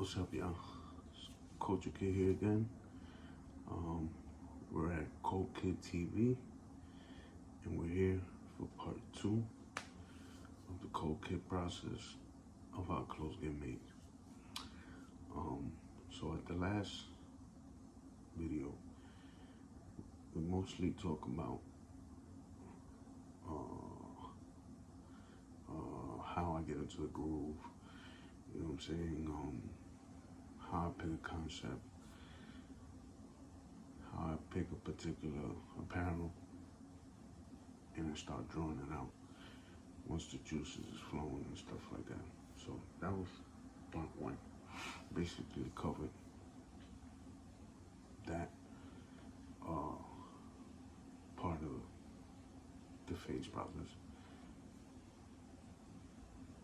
What's up, y'all? It's Culture Kid here again. We're at Cold Kid TV, and we're here for part 2 of the Cold Kid process of how clothes get made. So at the last video, we mostly talk about how I get into the groove. You know what I'm saying? How I pick a concept, how I pick a particular apparel, and I start drawing it out once the juices is flowing and stuff like that. So that was part 1. Basically covered that part of the phase process.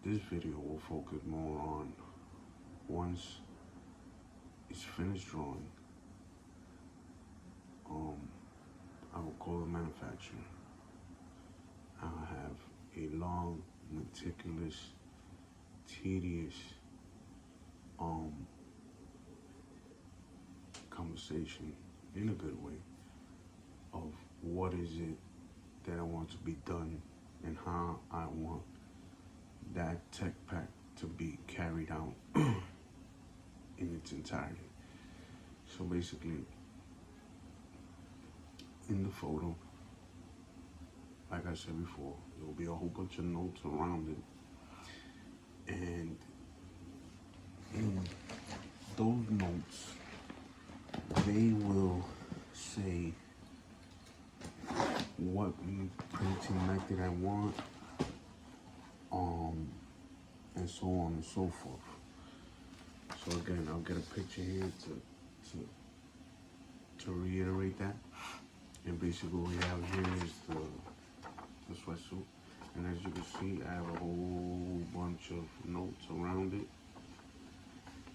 This video will focus more on once it's finished drawing, I will call the manufacturer. I'll have a long, meticulous, tedious conversation in a good way of what is it that I want to be done and how I want that tech pack to be carried out in its entirety. So basically, in the photo, like I said before, there will be a whole bunch of notes around it, and in those notes, they will say what printing method I want, and so on and so forth. So again, I'll get a picture here to reiterate that. And basically what we have here is the sweatsuit. And as you can see, I have a whole bunch of notes around it.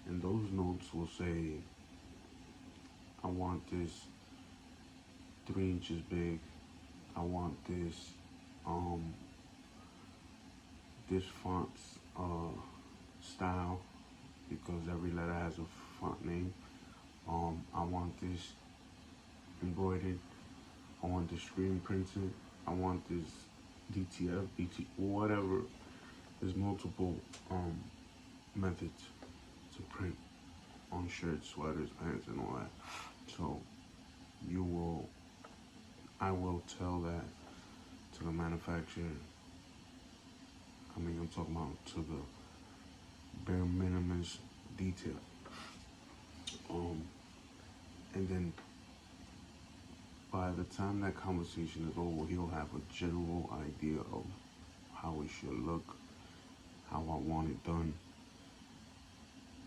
And those notes will say, I want this 3 inches big. I want this this font's style, because every letter has a font name. I want this embroidered. I want the screen printed. I want this DTF, BT, whatever. There's multiple methods to print on shirts, sweaters, pants, and all that. So I will tell that to the manufacturer. I'm talking about to the bare minimum detail. And then by the time that conversation is over, he'll have a general idea of how it should look, how I want it done.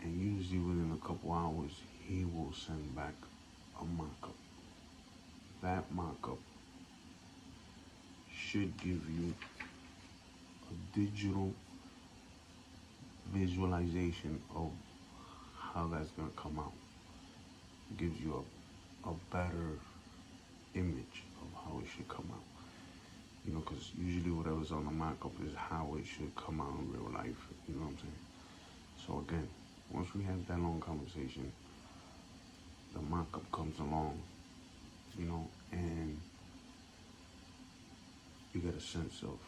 And usually within a couple hours, he will send back a mock-up. That mock-up should give you a digital visualization of how that's gonna come out. It gives you a better image of how it should come out. You know, because usually whatever's on the mock-up is how it should come out in real life. You know what I'm saying? So again, once we have that long conversation, the mock-up comes along, you know, and you get a sense of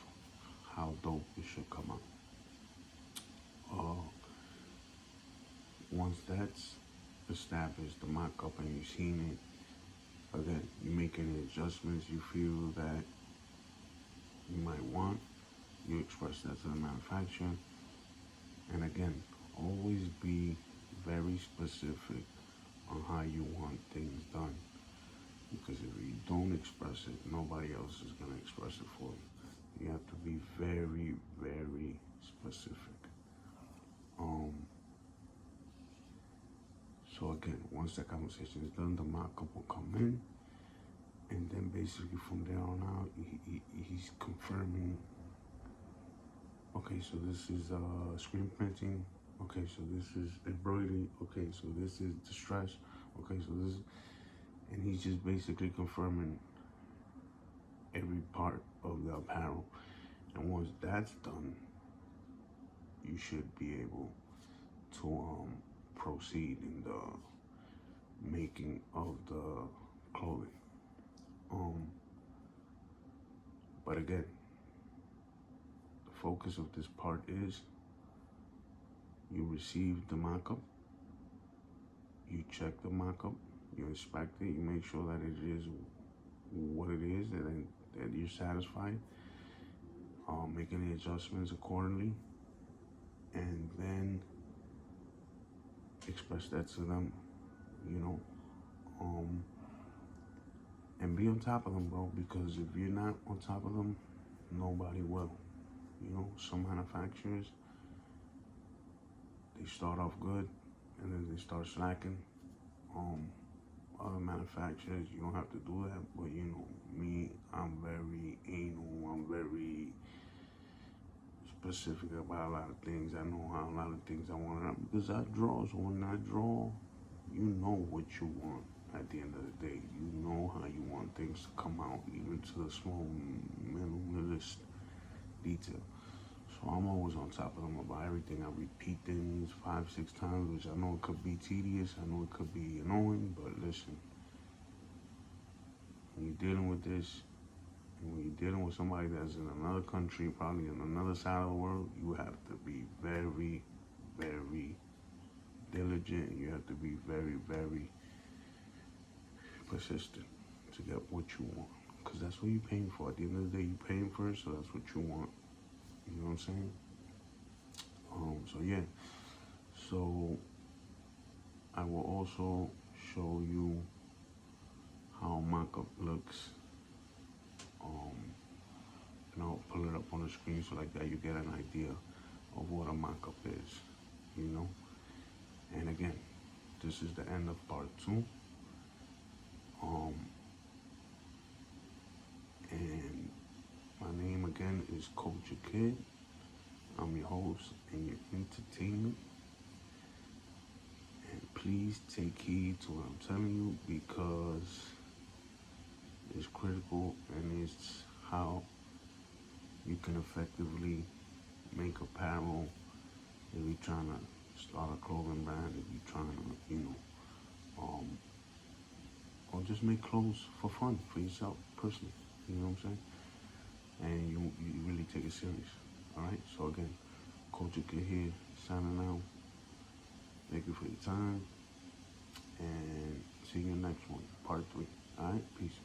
how dope it should come out. Once that's established, the mock-up, and you've seen it, again, you make any adjustments you feel that you might want, you express that to the manufacturer. And again, always be very specific on how you want things done, because if you don't express it, nobody else is going to express it for you. You have to be very, very specific. So again, once that conversation is done, the mock-up will come in, and then basically from there on out, he's confirming, okay, so this is screen printing, okay, so this is embroidery, okay, so this is distress, okay, so this is, and he's just basically confirming every part of the apparel. And once that's done, you should be able to proceed in the making of the clothing. But again, the focus of this part is you receive the mock-up, you check the mock-up, you inspect it, you make sure that it is what it is, and that you're satisfied, making the adjustments accordingly, and then express that to them, you know, and be on top of them, bro, because if you're not on top of them, nobody will. You know, some manufacturers, they start off good and then they start slacking. Other manufacturers, you don't have to do that, but you know, me, I'm very anal, I'm very specific about a lot of things. I know how a lot of things I want, because I draw, so when I draw, you know what you want. At the end of the day, you know how you want things to come out, even to the small minimalist detail. So I'm always on top of them about everything. I repeat things 5-6 times, which I know it could be tedious, I know it could be annoying, but listen, when you're dealing with this, and when you're dealing with somebody that's in another country, probably on another side of the world, you have to be very, very diligent. You have to be very, very persistent to get what you want, because that's what you're paying for. At the end of the day, you're paying for it, so that's what you want. You know what I'm saying? So yeah. So I will also show you how mock-up looks. And I'll pull it up on the screen so like that you get an idea of what a mock-up is. You know. And again, this is the end of part 2. And my name again is Culture Kid. I'm your host and your entertainment. And please take heed to what I'm telling you, because it's critical, and it's how you can effectively make apparel if you're trying to start a clothing brand, if you're trying to, you know, or just make clothes for fun, for yourself, personally. You know what I'm saying? And you really take it serious. Alright? So again, Culture Kid here, signing out. Thank you for your time. And see you in the next one, part 3. Alright? Peace.